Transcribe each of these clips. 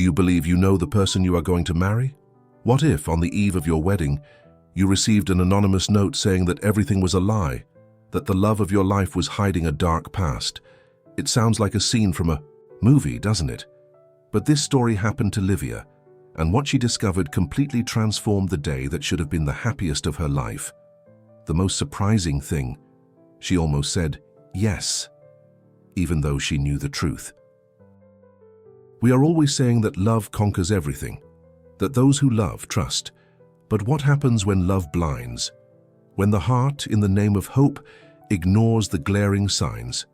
you believe you know the person you are going to marry? What if, on the eve of your wedding, you received an anonymous note saying that everything was a lie, that the love of your life was hiding a dark past? It sounds like a scene from a movie, doesn't it? But this story happened to Livia, and what she discovered completely transformed the day that should have been the happiest of her life. The most surprising thing, she almost said yes, even though she knew the truth. We are always saying that love conquers everything, that those who love trust. But what happens when love blinds? When the heart, in the name of hope, ignores the glaring signs?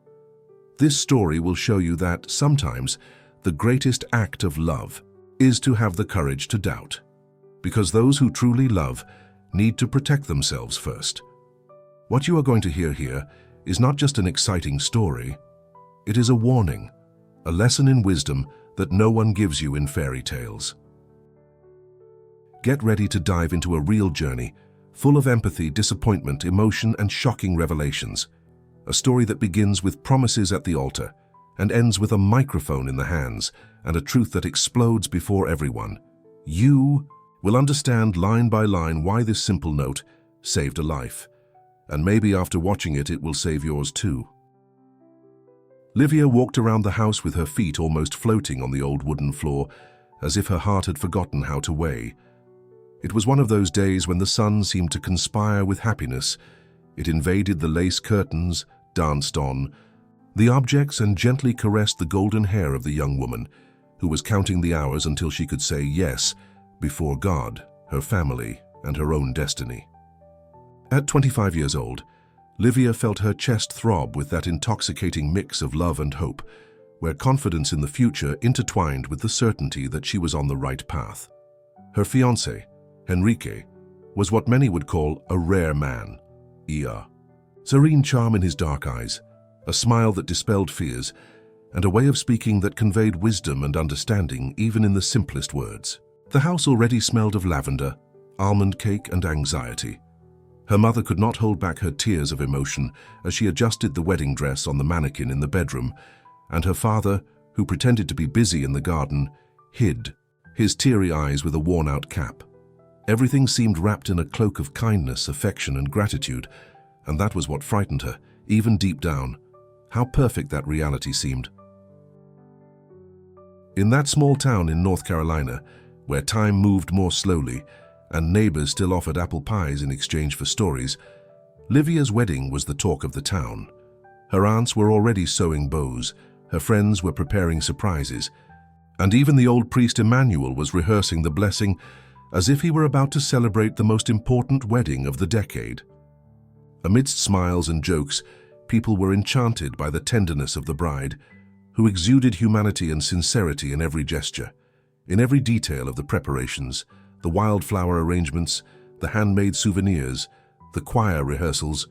This story will show you that sometimes the greatest act of love is to have the courage to doubt. Because those who truly love need to protect themselves first. What you are going to hear here is not just an exciting story. It is a warning, a lesson in wisdom that no one gives you in fairy tales. Get ready to dive into a real journey, full of empathy, disappointment, emotion, and shocking revelations. A story that begins with promises at the altar and ends with a microphone in the hands and a truth that explodes before everyone. You will understand line by line why this simple note saved a life. And maybe after watching it, it will save yours too. Livia walked around the house with her feet almost floating on the old wooden floor, as if her heart had forgotten how to weigh. It was one of those days when the sun seemed to conspire with happiness. It invaded the lace curtains, danced on the objects, and gently caressed the golden hair of the young woman, who was counting the hours until she could say yes before God, her family, and her own destiny. At 25 years old, Livia felt her chest throb with that intoxicating mix of love and hope, where confidence in the future intertwined with the certainty that she was on the right path. Her fiancé, Enrique, was what many would call a rare man. Serene charm in his dark eyes, a smile that dispelled fears, and a way of speaking that conveyed wisdom and understanding even in the simplest words. The house already smelled of lavender, almond cake, and anxiety. Her mother could not hold back her tears of emotion as she adjusted the wedding dress on the mannequin in the bedroom, and her father, who pretended to be busy in the garden, hid, his teary eyes with a worn-out cap. Everything seemed wrapped in a cloak of kindness, affection, and gratitude, and that was what frightened her, even deep down. How perfect that reality seemed. In that small town in North Carolina, where time moved more slowly, and neighbors still offered apple pies in exchange for stories, Livia's wedding was the talk of the town. Her aunts were already sewing bows, her friends were preparing surprises, and even the old priest Emmanuel was rehearsing the blessing as if he were about to celebrate the most important wedding of the decade. Amidst smiles and jokes, people were enchanted by the tenderness of the bride, who exuded humanity and sincerity in every gesture, in every detail of the preparations, the wildflower arrangements, the handmade souvenirs, the choir rehearsals.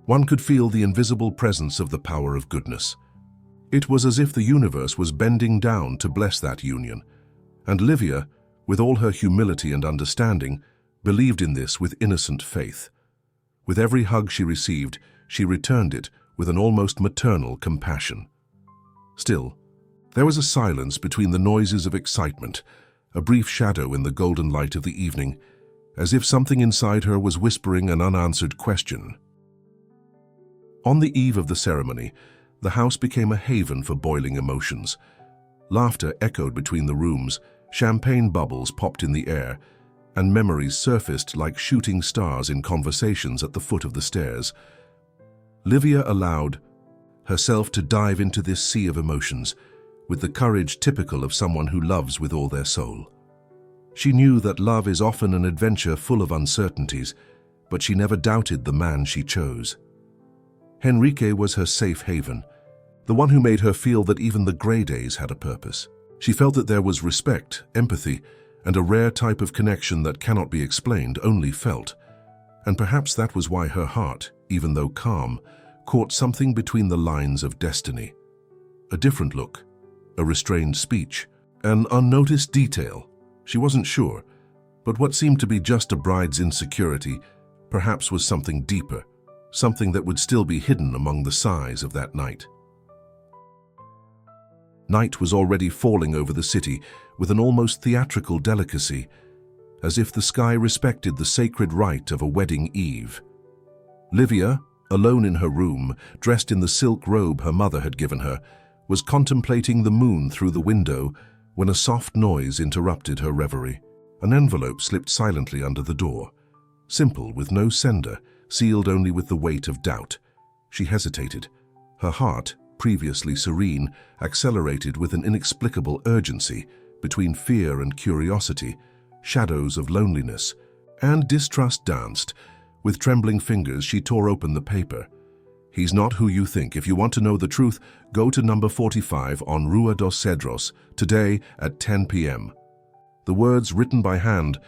One could feel the invisible presence of the power of goodness. It was as if the universe was bending down to bless that union, and Livia, with all her humility and understanding, believed in this with innocent faith. With every hug she received, she returned it with an almost maternal compassion. Still, there was a silence between the noises of excitement, a brief shadow in the golden light of the evening, as if something inside her was whispering an unanswered question. On the eve of the ceremony, the house became a haven for boiling emotions. Laughter echoed between the rooms, champagne bubbles popped in the air, and memories surfaced like shooting stars in conversations at the foot of the stairs. Livia allowed herself to dive into this sea of emotions, with the courage typical of someone who loves with all their soul. She knew that love is often an adventure full of uncertainties, but she never doubted the man she chose. Enrique was her safe haven, the one who made her feel that even the gray days had a purpose. She felt that there was respect, empathy, and a rare type of connection that cannot be explained, only felt. And perhaps that was why her heart, even though calm, caught something between the lines of destiny. A different look, a restrained speech, an unnoticed detail. She wasn't sure, but what seemed to be just a bride's insecurity perhaps was something deeper, something that would still be hidden among the sighs of that night. Night was already falling over the city with an almost theatrical delicacy, as if the sky respected the sacred rite of a wedding eve. Livia, alone in her room, dressed in the silk robe her mother had given her, was contemplating the moon through the window when a soft noise interrupted her reverie. An envelope slipped silently under the door. Simple, with no sender, sealed only with the weight of doubt. She hesitated. Her heart, previously serene, accelerated with an inexplicable urgency between fear and curiosity. Shadows of loneliness and distrust danced. With trembling fingers, she tore open the paper. "He's not who you think. If you want to know the truth, go to number 45 on Rua dos Cedros, today at 10 p.m. The words, written by hand,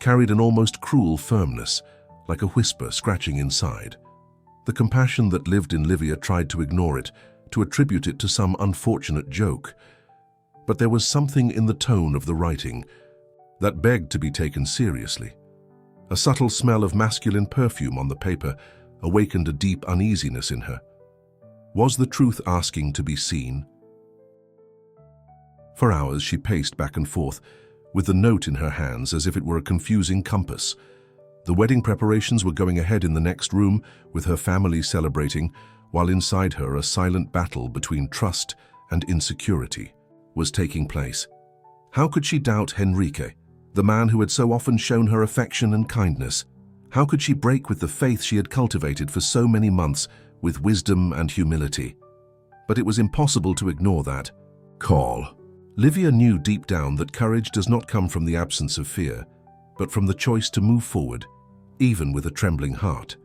carried an almost cruel firmness, like a whisper scratching inside. The compassion that lived in Livia tried to ignore it, to attribute it to some unfortunate joke. But there was something in the tone of the writing that begged to be taken seriously. A subtle smell of masculine perfume on the paper awakened a deep uneasiness in her. Was the truth asking to be seen? For hours she paced back and forth, with the note in her hands as if it were a confusing compass. The wedding preparations were going ahead in the next room, with her family celebrating, while inside her a silent battle between trust and insecurity was taking place. How could she doubt Henrique, the man who had so often shown her affection and kindness? How could she break with the faith she had cultivated for so many months with wisdom and humility? But it was impossible to ignore that call. Livia knew deep down that courage does not come from the absence of fear, but from the choice to move forward, even with a trembling heart.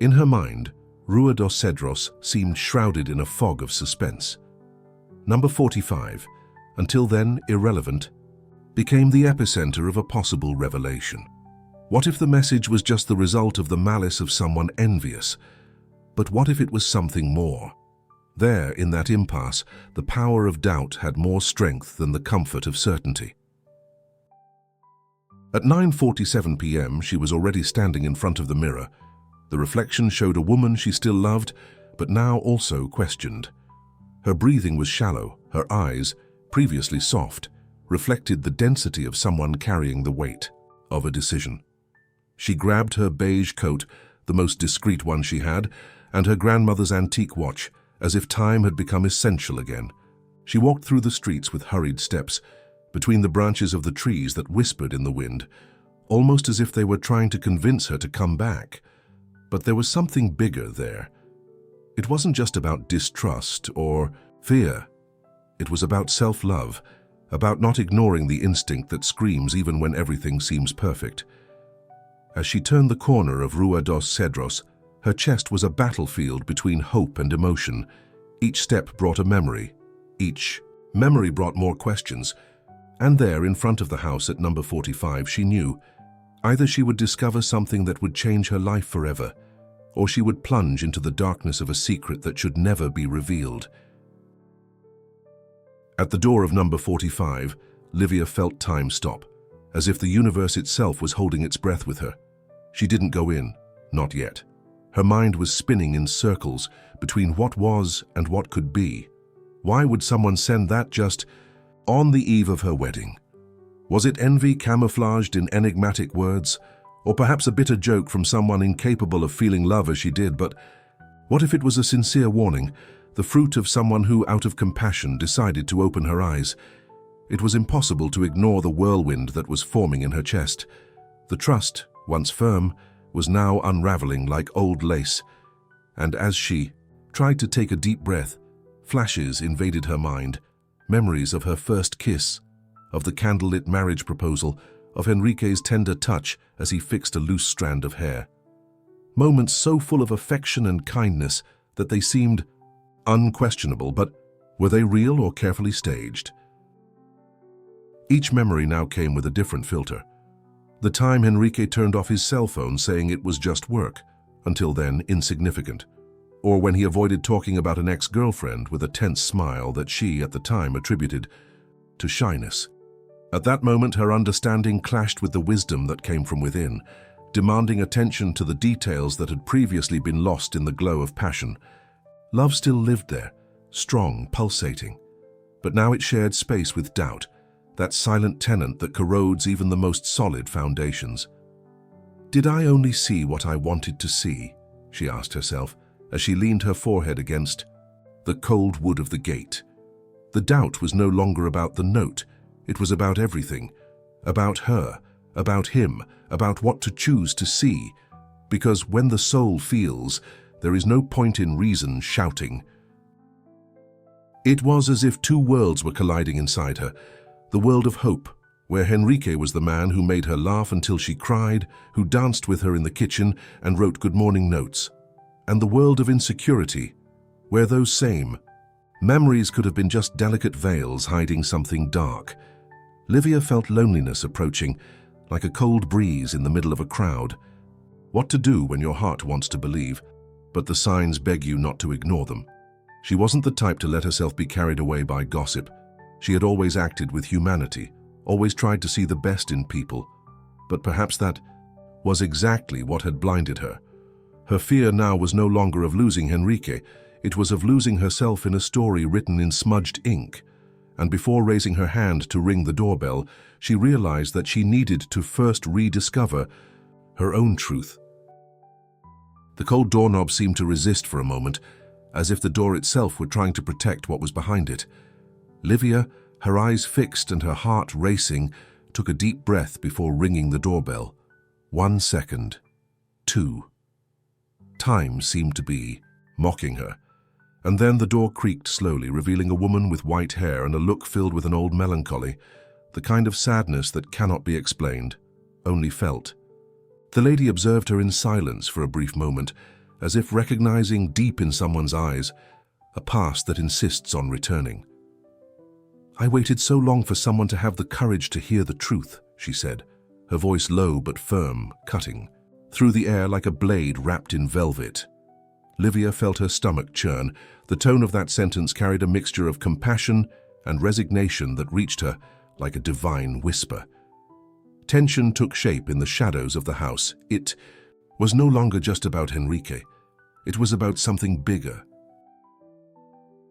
In her mind, Rua dos Cedros seemed shrouded in a fog of suspense. Number 45, until then irrelevant, became the epicenter of a possible revelation. What if the message was just the result of the malice of someone envious? But what if it was something more? There, in that impasse, the power of doubt had more strength than the comfort of certainty. At 9:47 p.m., she was already standing in front of the mirror. The reflection showed a woman she still loved, but now also questioned. Her breathing was shallow, her eyes, previously soft, reflected the density of someone carrying the weight of a decision. She grabbed her beige coat, the most discreet one she had, and her grandmother's antique watch, as if time had become essential again. She walked through the streets with hurried steps, between the branches of the trees that whispered in the wind, almost as if they were trying to convince her to come back. But there was something bigger there. It wasn't just about distrust or fear. It was about self-love, about not ignoring the instinct that screams even when everything seems perfect. As she turned the corner of Rua dos Cedros, her chest was a battlefield between hope and emotion. Each step brought a memory. Each memory brought more questions. And there, in front of the house at number 45, she knew either she would discover something that would change her life forever, or she would plunge into the darkness of a secret that should never be revealed. At the door of number 45, Livia felt time stop, as if the universe itself was holding its breath with her. She didn't go in, not yet. Her mind was spinning in circles between what was and what could be. Why would someone send that just on the eve of her wedding? Was it envy camouflaged in enigmatic words, or perhaps a bitter joke from someone incapable of feeling love as she did? But what if it was a sincere warning, the fruit of someone who, out of compassion, decided to open her eyes? It was impossible to ignore the whirlwind that was forming in her chest. The trust, once firm, was now unraveling like old lace, and as she tried to take a deep breath, flashes invaded her mind, memories of her first kiss, of the candlelit marriage proposal, of Enrique's tender touch as he fixed a loose strand of hair. Moments so full of affection and kindness that they seemed unquestionable, but were they real or carefully staged? Each memory now came with a different filter. The time Henrique turned off his cell phone saying it was just work, until then insignificant, or when he avoided talking about an ex-girlfriend with a tense smile that she, at the time, attributed to shyness. At that moment, her understanding clashed with the wisdom that came from within, demanding attention to the details that had previously been lost in the glow of passion. Love still lived there, strong, pulsating, but now it shared space with doubt, that silent tenant that corrodes even the most solid foundations. Did I only see what I wanted to see? She asked herself as she leaned her forehead against the cold wood of the gate. The doubt was no longer about the note. It was about everything. About her, about him, about what to choose to see. Because when the soul feels, there is no point in reason shouting. It was as if two worlds were colliding inside her. The world of hope, where Henrique was the man who made her laugh until she cried, who danced with her in the kitchen and wrote good morning notes. And the world of insecurity, where those same memories could have been just delicate veils hiding something dark. Livia felt loneliness approaching, like a cold breeze in the middle of a crowd. What to do when your heart wants to believe, but the signs beg you not to ignore them? She wasn't the type to let herself be carried away by gossip. She had always acted with humanity, always tried to see the best in people. But perhaps that was exactly what had blinded her. Her fear now was no longer of losing Henrique. It was of losing herself in a story written in smudged ink. And before raising her hand to ring the doorbell, she realized that she needed to first rediscover her own truth. The cold doorknob seemed to resist for a moment, as if the door itself were trying to protect what was behind it. Livia, her eyes fixed and her heart racing, took a deep breath before ringing the doorbell. 1 second. 2. Time seemed to be mocking her. And then the door creaked slowly, revealing a woman with white hair and a look filled with an old melancholy, the kind of sadness that cannot be explained, only felt. The lady observed her in silence for a brief moment, as if recognizing deep in someone's eyes a past that insists on returning. "I waited so long for someone to have the courage to hear the truth," she said, her voice low but firm, cutting through the air like a blade wrapped in velvet. Livia felt her stomach churn. The tone of that sentence carried a mixture of compassion and resignation that reached her like a divine whisper. Tension took shape in the shadows of the house. It was no longer just about Henrique. It was about something bigger.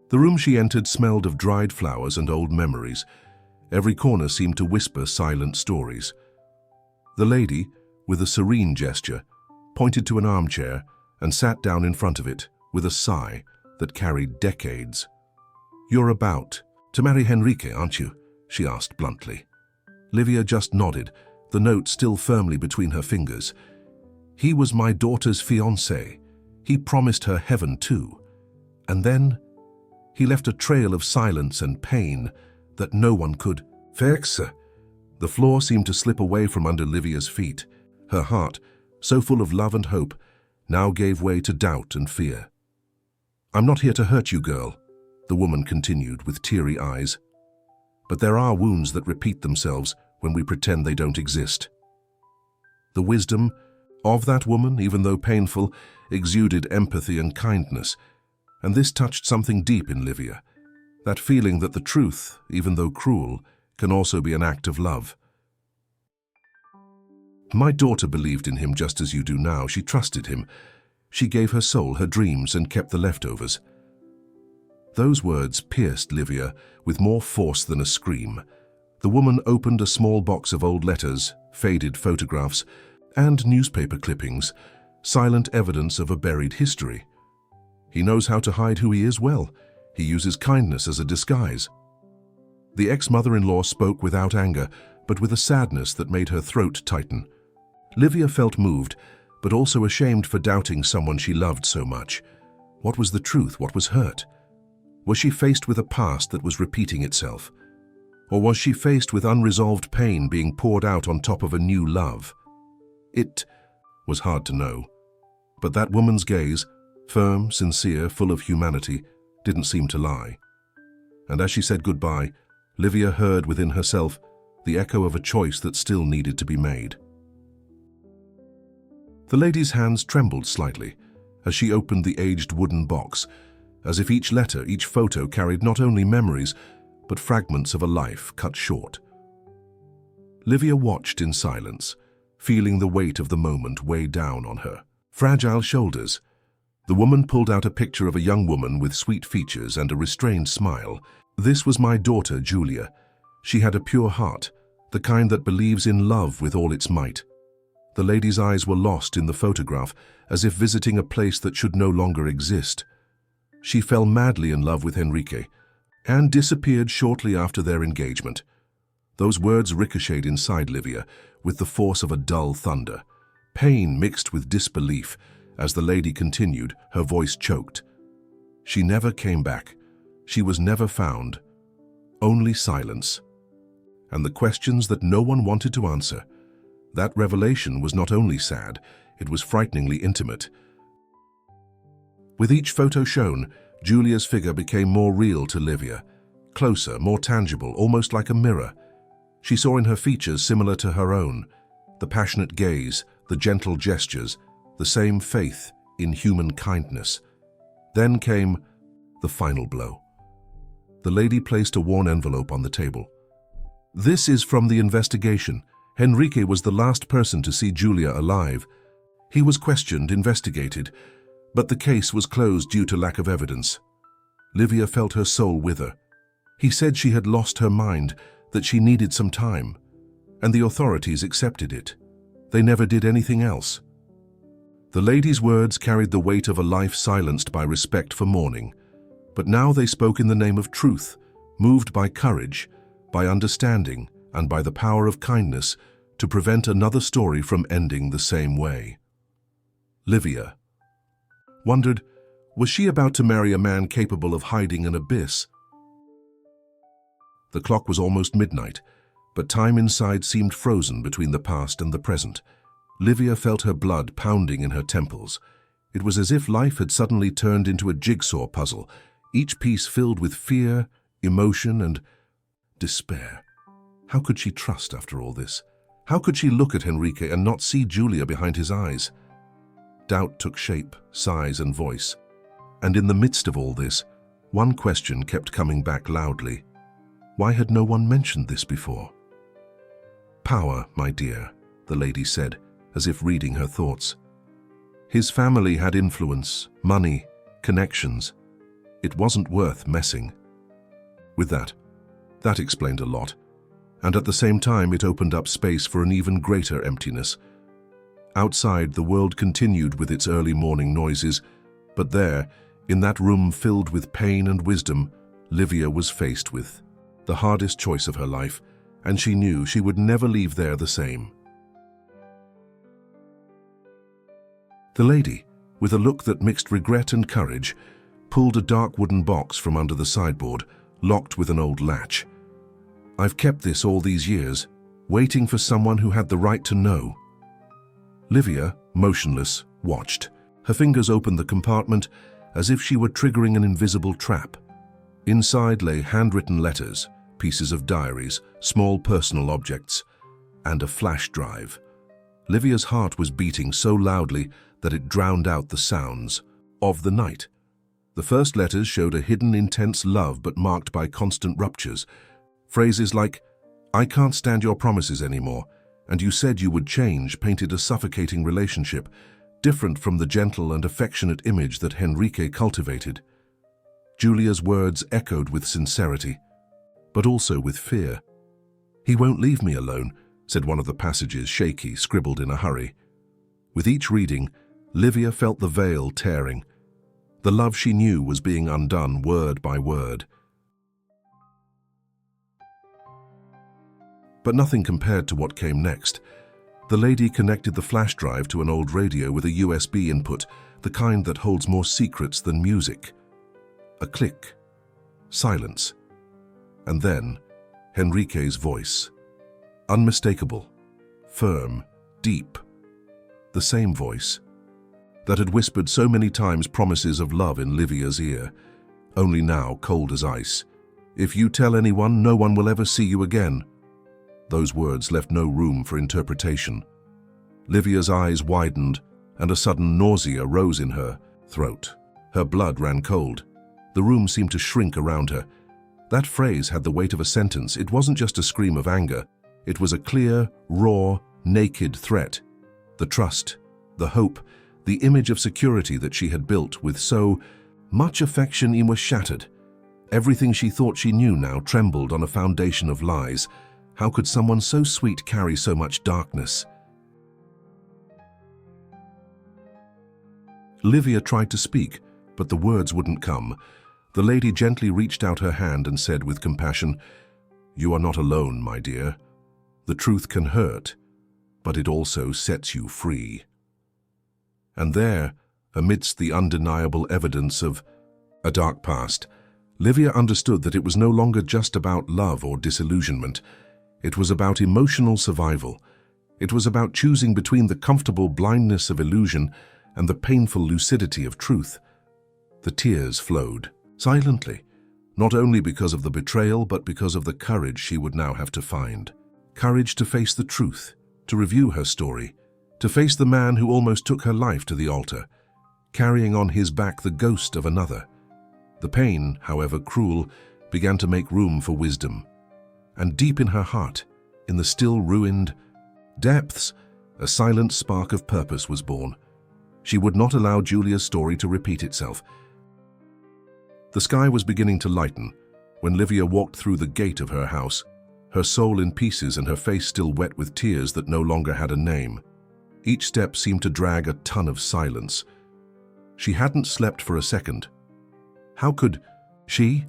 The room she entered smelled of dried flowers and old memories. Every corner seemed to whisper silent stories. The lady, with a serene gesture, pointed to an armchair and sat down in front of it with a sigh that carried decades. "You're about to marry Henrique, aren't you?" she asked bluntly. Livia just nodded, the note still firmly between her fingers. "He was my daughter's fiancé. He promised her heaven too. And then he left a trail of silence and pain that no one could fix." The floor seemed to slip away from under Livia's feet. Her heart, so full of love and hope, now gave way to doubt and fear. "I'm not here to hurt you, girl," the woman continued with teary eyes. "But there are wounds that repeat themselves when we pretend they don't exist." The wisdom of that woman, even though painful, exuded empathy and kindness, and this touched something deep in Livia, that feeling that the truth, even though cruel, can also be an act of love. "My daughter believed in him just as you do now. She trusted him. She gave her soul, her dreams, and kept the leftovers." Those words pierced Livia with more force than a scream. The woman opened a small box of old letters, faded photographs, and newspaper clippings, silent evidence of a buried history. "He knows how to hide who he is well. He uses kindness as a disguise." The ex-mother-in-law spoke without anger, but with a sadness that made her throat tighten. Livia felt moved, but also ashamed for doubting someone she loved so much. What was the truth? What was hurt? Was she faced with a past that was repeating itself? Or was she faced with unresolved pain being poured out on top of a new love? It was hard to know. But that woman's gaze, firm, sincere, full of humanity, didn't seem to lie. And as she said goodbye, Livia heard within herself the echo of a choice that still needed to be made. The lady's hands trembled slightly as she opened the aged wooden box, as if each letter, each photo carried not only memories, but fragments of a life cut short. Livia watched in silence, feeling the weight of the moment weigh down on her fragile shoulders. The woman pulled out a picture of a young woman with sweet features and a restrained smile. "This was my daughter, Julia. She had a pure heart, the kind that believes in love with all its might. The lady's eyes were lost in the photograph, as if visiting a place that should no longer exist. She fell madly in love with Enrique, and disappeared shortly after their engagement. Those words ricocheted inside Livia with the force of a dull thunder. Pain mixed with disbelief as the lady continued, her voice choked. She never came back. She was never found. Only silence. And the questions that no one wanted to answer. That revelation was not only sad, it was frighteningly intimate. With each photo shown, Julia's figure became more real to Livia. Closer, more tangible, almost like a mirror. She saw in her features similar to her own, the passionate gaze, the gentle gestures, the same faith in human kindness. Then came the final blow. The lady placed a worn envelope on the table. "This is from the investigation. Enrique was the last person to see Julia alive. He was questioned, investigated, but the case was closed due to lack of evidence." Livia felt her soul wither. He said she had lost her mind, that she needed some time, and the authorities accepted it. They never did anything else. The lady's words carried the weight of a life silenced by respect for mourning, but now they spoke in the name of truth, moved by courage, by understanding, and by the power of kindness to prevent another story from ending the same way. Livia wondered, was she about to marry a man capable of hiding an abyss? The clock was almost midnight, but time inside seemed frozen between the past and the present. Livia felt her blood pounding in her temples. It was as if life had suddenly turned into a jigsaw puzzle, each piece filled with fear, emotion, and despair. How could she trust after all this? How could she look at Enrique and not see Julia behind his eyes? Doubt took shape, size, and voice. And in the midst of all this, one question kept coming back loudly. Why had no one mentioned this before? "Power, my dear," the lady said, as if reading her thoughts. His family had influence, money, connections. It wasn't worth messing with that. That explained a lot. And at the same time, it opened up space for an even greater emptiness. Outside, the world continued with its early morning noises, but there, in that room filled with pain and wisdom, Livia was faced with the hardest choice of her life, and she knew she would never leave there the same. The lady, with a look that mixed regret and courage, pulled a dark wooden box from under the sideboard, locked with an old latch. "I've kept this all these years, waiting for someone who had the right to know." Livia, motionless, watched. Her fingers opened the compartment as if she were triggering an invisible trap. Inside lay handwritten letters, pieces of diaries, small personal objects, and a flash drive. Livia's heart was beating so loudly that it drowned out the sounds of the night. The first letters showed a hidden, intense love but marked by constant ruptures. Phrases like, "I can't stand your promises anymore," and "you said you would change," painted a suffocating relationship, different from the gentle and affectionate image that Enrique cultivated. Julia's words echoed with sincerity, but also with fear. "He won't leave me alone," said one of the passages, shaky, scribbled in a hurry. With each reading, Livia felt the veil tearing. The love she knew was being undone word by word. But nothing compared to what came next. The lady connected the flash drive to an old radio with a USB input, the kind that holds more secrets than music. A click. Silence. And then, Enrique's voice. Unmistakable. Firm. Deep. The same voice that had whispered so many times promises of love in Livia's ear, only now cold as ice. "If you tell anyone, no one will ever see you again." Those words left no room for interpretation. Livia's eyes widened, and a sudden nausea rose in her throat. Her blood ran cold. The room seemed to shrink around her. That phrase had the weight of a sentence. It wasn't just a scream of anger. It was a clear, raw, naked threat. The trust, the hope, the image of security that she had built with so much affection was shattered. Everything she thought she knew now trembled on a foundation of lies. How could someone so sweet carry so much darkness? Livia tried to speak, but the words wouldn't come. The lady gently reached out her hand and said with compassion, "You are not alone, my dear. The truth can hurt, but it also sets you free." And there, amidst the undeniable evidence of a dark past, Livia understood that it was no longer just about love or disillusionment. It was about emotional survival. It was about choosing between the comfortable blindness of illusion and the painful lucidity of truth. The tears flowed, silently, not only because of the betrayal, but because of the courage she would now have to find. Courage to face the truth, to review her story, to face the man who almost took her life to the altar, carrying on his back the ghost of another. The pain, however cruel, began to make room for wisdom. And deep in her heart, in the still ruined depths, a silent spark of purpose was born. She would not allow Julia's story to repeat itself. The sky was beginning to lighten when Livia walked through the gate of her house, her soul in pieces and her face still wet with tears that no longer had a name. Each step seemed to drag a ton of silence. She hadn't slept for a second. How could she?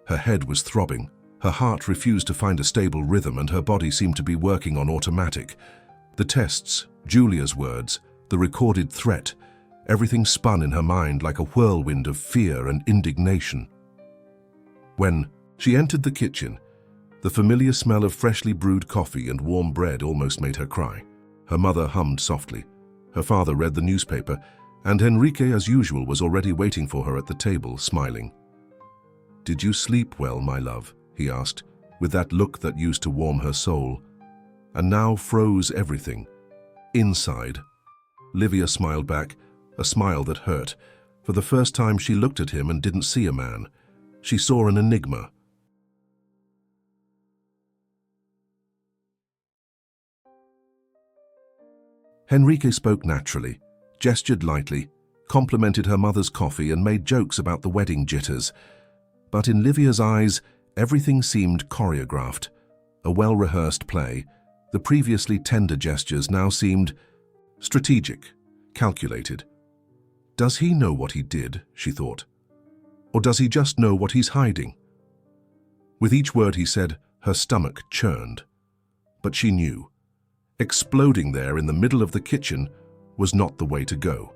Her head was throbbing. Her heart refused to find a stable rhythm and her body seemed to be working on automatic. The tests, Julia's words, the recorded threat, everything spun in her mind like a whirlwind of fear and indignation. When she entered the kitchen, the familiar smell of freshly brewed coffee and warm bread almost made her cry. Her mother hummed softly. Her father read the newspaper, and Enrique, as usual, was already waiting for her at the table, smiling. "Did you sleep well, my love?" he asked, with that look that used to warm her soul, and now froze everything. Inside, Livia smiled back, a smile that hurt. For the first time she looked at him and didn't see a man. She saw an enigma. Enrique spoke naturally, gestured lightly, complimented her mother's coffee and made jokes about the wedding jitters. But in Livia's eyes, everything seemed choreographed. A well-rehearsed play. The previously tender gestures now seemed strategic, calculated. Does he know what he did, she thought? Or does he just know what he's hiding? With each word he said, her stomach churned. But she knew. Exploding there in the middle of the kitchen was not the way to go.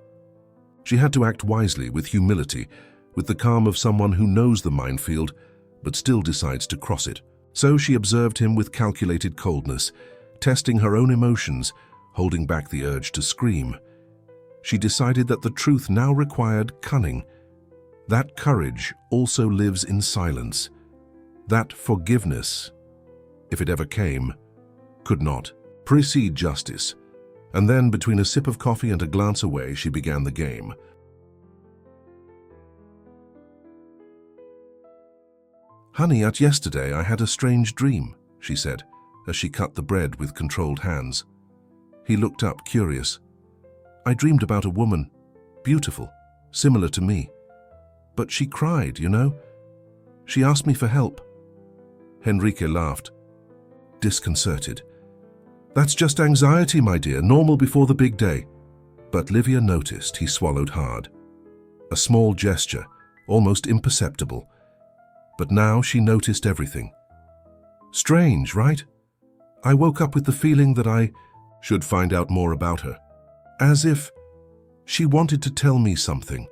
She had to act wisely, with humility, with the calm of someone who knows the minefield but still decides to cross it. So she observed him with calculated coldness, testing her own emotions, holding back the urge to scream. She decided that the truth now required cunning. That courage also lives in silence. That forgiveness, if it ever came, could not precede justice. And then, between a sip of coffee and a glance away, she began the game. "Honey, at yesterday I had a strange dream," she said, as she cut the bread with controlled hands. He looked up, curious. "I dreamed about a woman, beautiful, similar to me. But she cried, you know. She asked me for help." Enrique laughed, disconcerted. "That's just anxiety, my dear, normal before the big day." But Livia noticed he swallowed hard. A small gesture, almost imperceptible. But now she noticed everything. Strange, right? I woke up with the feeling that I should find out more about her. As if she wanted to tell me something.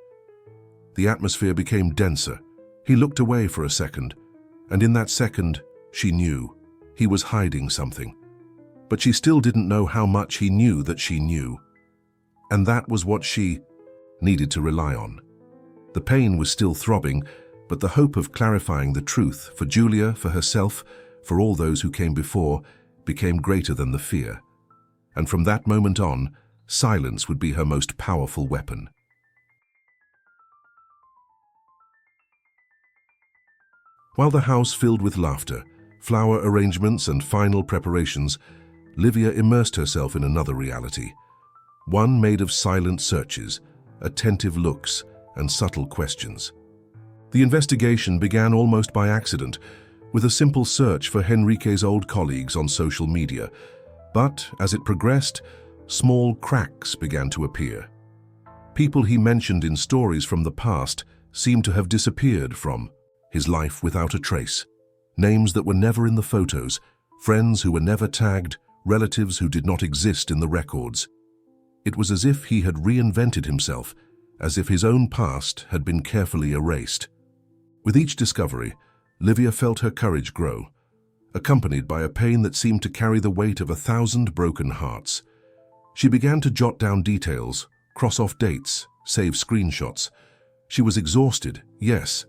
The atmosphere became denser. He looked away for a second, and in that second, she knew he was hiding something. But she still didn't know how much he knew that she knew. And that was what she needed to rely on. The pain was still throbbing, but the hope of clarifying the truth for Julia, for herself, for all those who came before, became greater than the fear. And from that moment on, silence would be her most powerful weapon. While the house filled with laughter, flower arrangements and final preparations, Livia immersed herself in another reality. One made of silent searches, attentive looks, and subtle questions. The investigation began almost by accident, with a simple search for Henrique's old colleagues on social media. But as it progressed, small cracks began to appear. People he mentioned in stories from the past seemed to have disappeared from his life without a trace. Names that were never in the photos, friends who were never tagged, relatives who did not exist in the records. It was as if he had reinvented himself, as if his own past had been carefully erased. With each discovery, Livia felt her courage grow, accompanied by a pain that seemed to carry the weight of 1,000 broken hearts. She began to jot down details, cross off dates, save screenshots. She was exhausted, yes,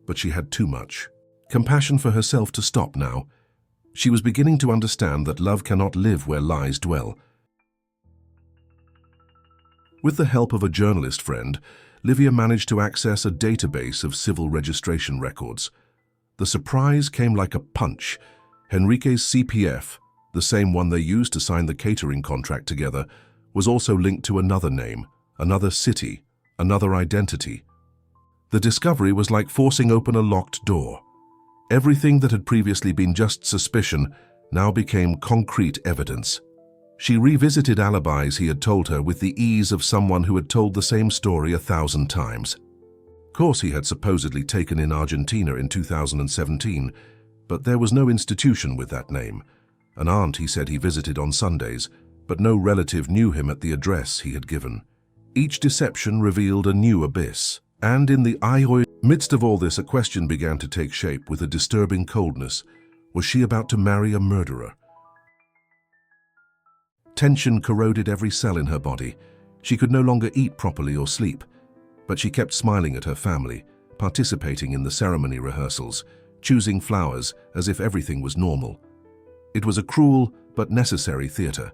but she had too much compassion for herself to stop now. She was beginning to understand that love cannot live where lies dwell. With the help of a journalist friend, Livia managed to access a database of civil registration records. The surprise came like a punch. Henrique's CPF, the same one they used to sign the catering contract together, was also linked to another name, another city, another identity. The discovery was like forcing open a locked door. Everything that had previously been just suspicion now became concrete evidence. She revisited alibis he had told her with the ease of someone who had told the same story 1,000 times. Of course, he had supposedly taken in Argentina in 2017, but there was no institution with that name. An aunt he said he visited on Sundays, but no relative knew him at the address he had given. Each deception revealed a new abyss, and in the midst of all this, a question began to take shape with a disturbing coldness. Was she about to marry a murderer? Tension corroded every cell in her body. She could no longer eat properly or sleep, but she kept smiling at her family, participating in the ceremony rehearsals, choosing flowers as if everything was normal. It was a cruel but necessary theater.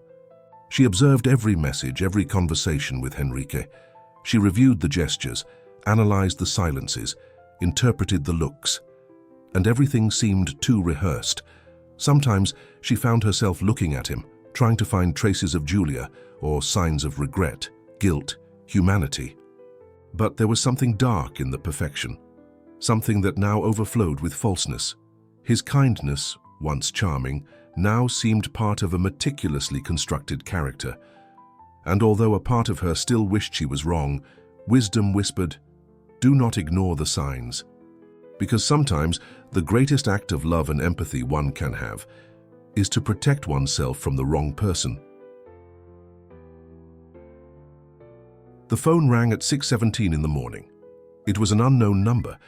She observed every message, every conversation with Henrique. She reviewed the gestures, analyzed the silences, interpreted the looks, and everything seemed too rehearsed. Sometimes she found herself looking at him, trying to find traces of Julia or signs of regret, guilt, humanity. But there was something dark in the perfection, something that now overflowed with falseness. His kindness, once charming, now seemed part of a meticulously constructed character. And although a part of her still wished she was wrong, wisdom whispered, "Do not ignore the signs." Because sometimes the greatest act of love and empathy one can have is to protect oneself from the wrong person. The phone rang at 6:17 in the morning. It was an unknown number,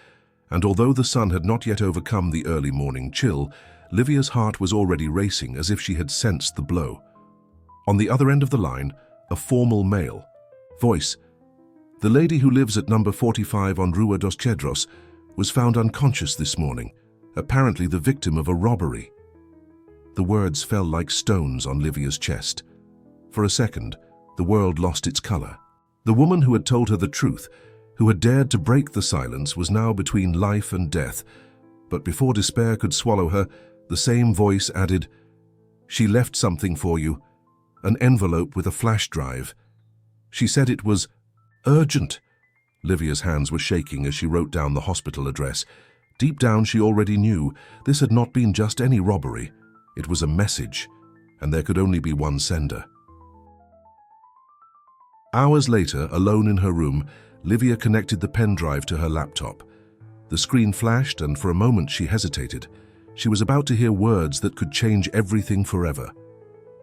and although the sun had not yet overcome the early morning chill, Livia's heart was already racing as if she had sensed the blow. On the other end of the line, a formal male voice. "The lady who lives at number 45 on Rua dos Cedros was found unconscious this morning, apparently the victim of a robbery." The words fell like stones on Livia's chest. For a second, the world lost its color. The woman who had told her the truth, who had dared to break the silence, was now between life and death. But before despair could swallow her, the same voice added, "She left something for you, an envelope with a flash drive. She said it was urgent." Livia's hands were shaking as she wrote down the hospital address. Deep down, she already knew this had not been just any robbery. It was a message, and there could only be one sender. Hours later, alone in her room, Livia connected the pen drive to her laptop. The screen flashed, and for a moment she hesitated. She was about to hear words that could change everything forever.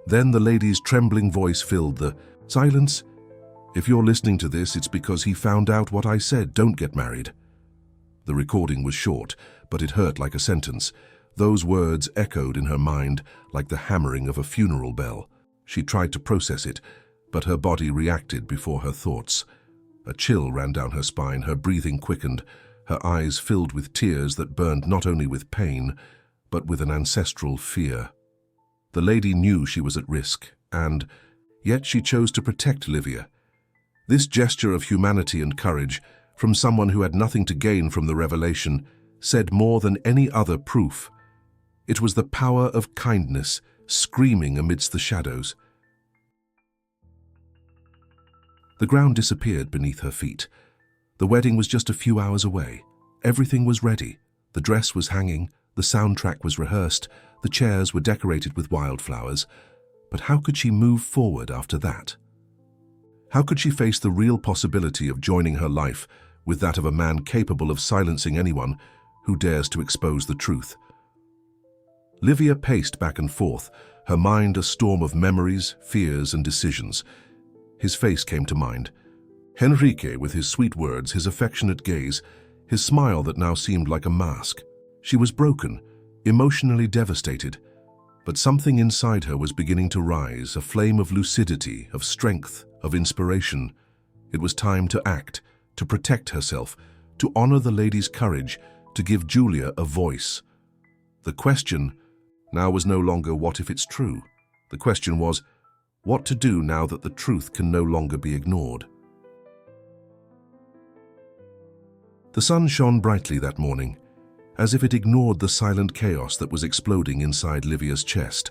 Then the lady's trembling voice filled the silence. "If you're listening to this, it's because he found out what I said. Don't get married." The recording was short, but it hurt like a sentence. Those words echoed in her mind like the hammering of a funeral bell. She tried to process it, but her body reacted before her thoughts. A chill ran down her spine, her breathing quickened, her eyes filled with tears that burned not only with pain, but with an ancestral fear. The lady knew she was at risk, and yet she chose to protect Livia. This gesture of humanity and courage, from someone who had nothing to gain from the revelation, said more than any other proof. It was the power of kindness screaming amidst the shadows. The ground disappeared beneath her feet. The wedding was just a few hours away, Everything was ready. The dress was hanging, the soundtrack was rehearsed, the chairs were decorated with wildflowers. But how could she move forward after that? How could she face the real possibility of joining her life with that of a man capable of silencing anyone who dares to expose the truth? Livia paced back and forth, her mind a storm of memories, fears, and decisions. His face came to mind. Henrique, with his sweet words, his affectionate gaze, his smile that now seemed like a mask. She was broken, emotionally devastated, but something inside her was beginning to rise, a flame of lucidity, of strength, of inspiration. It was time to act, to protect herself, to honor the lady's courage, to give Julia a voice. The question now was no longer what if it's true. The question was what to do now that the truth can no longer be ignored. The sun shone brightly that morning, as if it ignored the silent chaos that was exploding inside Livia's chest.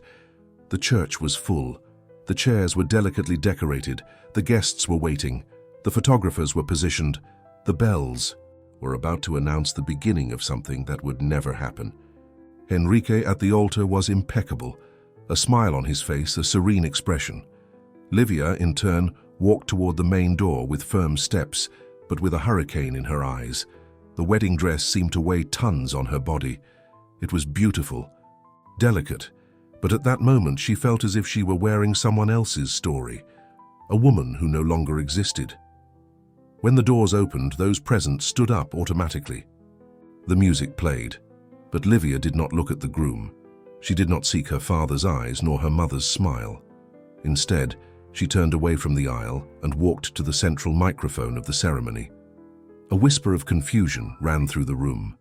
The church was full. The chairs were delicately decorated. The guests were waiting. The photographers were positioned. The bells were about to announce the beginning of something that would never happen. Henrique at the altar was impeccable, a smile on his face, a serene expression. Livia, in turn, walked toward the main door with firm steps, but with a hurricane in her eyes. The wedding dress seemed to weigh tons on her body. It was beautiful, delicate, but at that moment she felt as if she were wearing someone else's story, a woman who no longer existed. When the doors opened, those present stood up automatically. The music played, but Livia did not look at the groom. She did not seek her father's eyes nor her mother's smile. Instead, she turned away from the aisle and walked to the central microphone of the ceremony. A whisper of confusion ran through the room.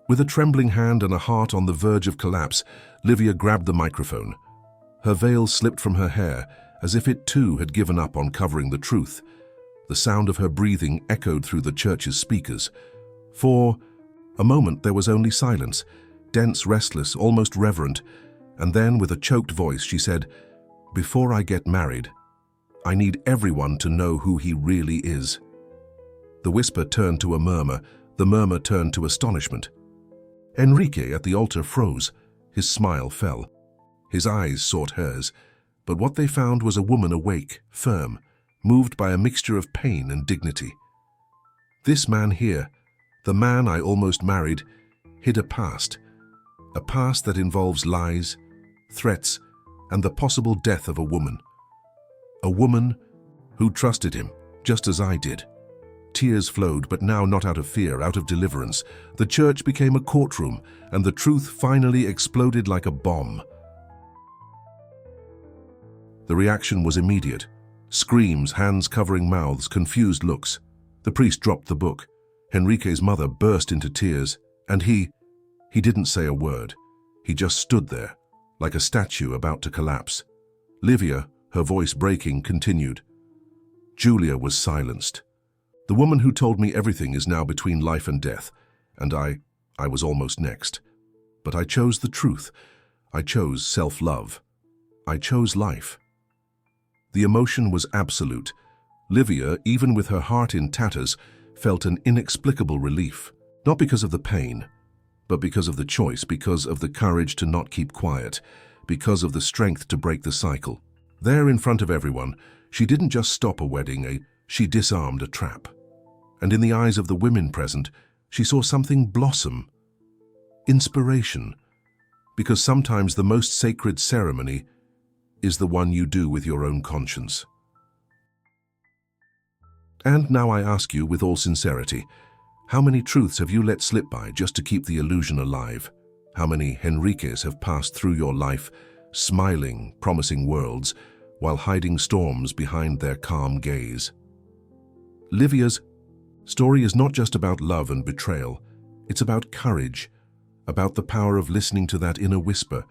With a trembling hand and a heart on the verge of collapse, Livia grabbed the microphone. Her veil slipped from her hair, as if it too had given up on covering the truth. The sound of her breathing echoed through the church's speakers. For a moment there was only silence, dense, restless, almost reverent, and then with a choked voice she said, "Before I get married, I need everyone to know who he really is." The whisper turned to a murmur, the murmur turned to astonishment. Henrique at the altar froze, his smile fell. His eyes sought hers, but what they found was a woman awake, firm, moved by a mixture of pain and dignity. This man here, the man I almost married, hid a past that involves lies, threats, and the possible death of a woman. A woman who trusted him, just as I did. Tears flowed, but now not out of fear, out of deliverance. The church became a courtroom, and the truth finally exploded like a bomb. The reaction was immediate. Screams, hands covering mouths, confused looks. The priest dropped the book. Henrique's mother burst into tears, and he didn't say a word. He just stood there, like a statue about to collapse. Livia, her voice breaking, continued. Julia was silenced. The woman who told me everything is now between life and death, and I was almost next. But I chose the truth. I chose self-love. I chose life. The emotion was absolute. Livia, even with her heart in tatters, felt an inexplicable relief, not because of the pain, but because of the choice, because of the courage to not keep quiet, because of the strength to break the cycle. There in front of everyone, she didn't just stop a wedding, she disarmed a trap. And in the eyes of the women present, she saw something blossom. Inspiration. Because sometimes the most sacred ceremony is the one you do with your own conscience. And now I ask you with all sincerity, how many truths have you let slip by just to keep the illusion alive? How many Henriques have passed through your life, smiling, promising worlds, while hiding storms behind their calm gaze? Livia's story is not just about love and betrayal. It's about courage, about the power of listening to that inner whisper,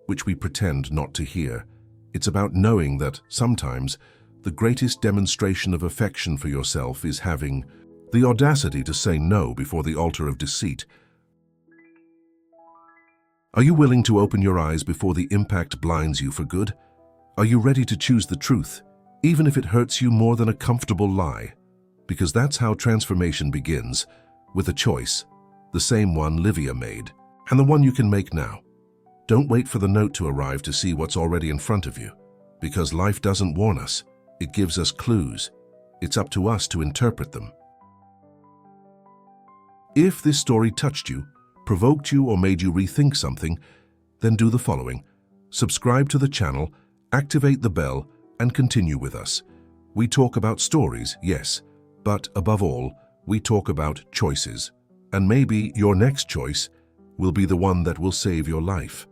which we pretend not to hear. It's about knowing that sometimes the greatest demonstration of affection for yourself is having the audacity to say no before the altar of deceit. Are you willing to open your eyes before the impact blinds you for good? Are you ready to choose the truth, even if it hurts you more than a comfortable lie? because that's how transformation begins, with a choice, the same one Livia made, and the one you can make now. Don't wait for the note to arrive to see what's already in front of you, because life doesn't warn us, it gives us clues. It's up to us to interpret them. If this story touched you, provoked you, or made you rethink something, then do the following. Subscribe to the channel, activate the bell, and continue with us. We talk about stories, yes, but above all, we talk about choices. And maybe your next choice will be the one that will save your life.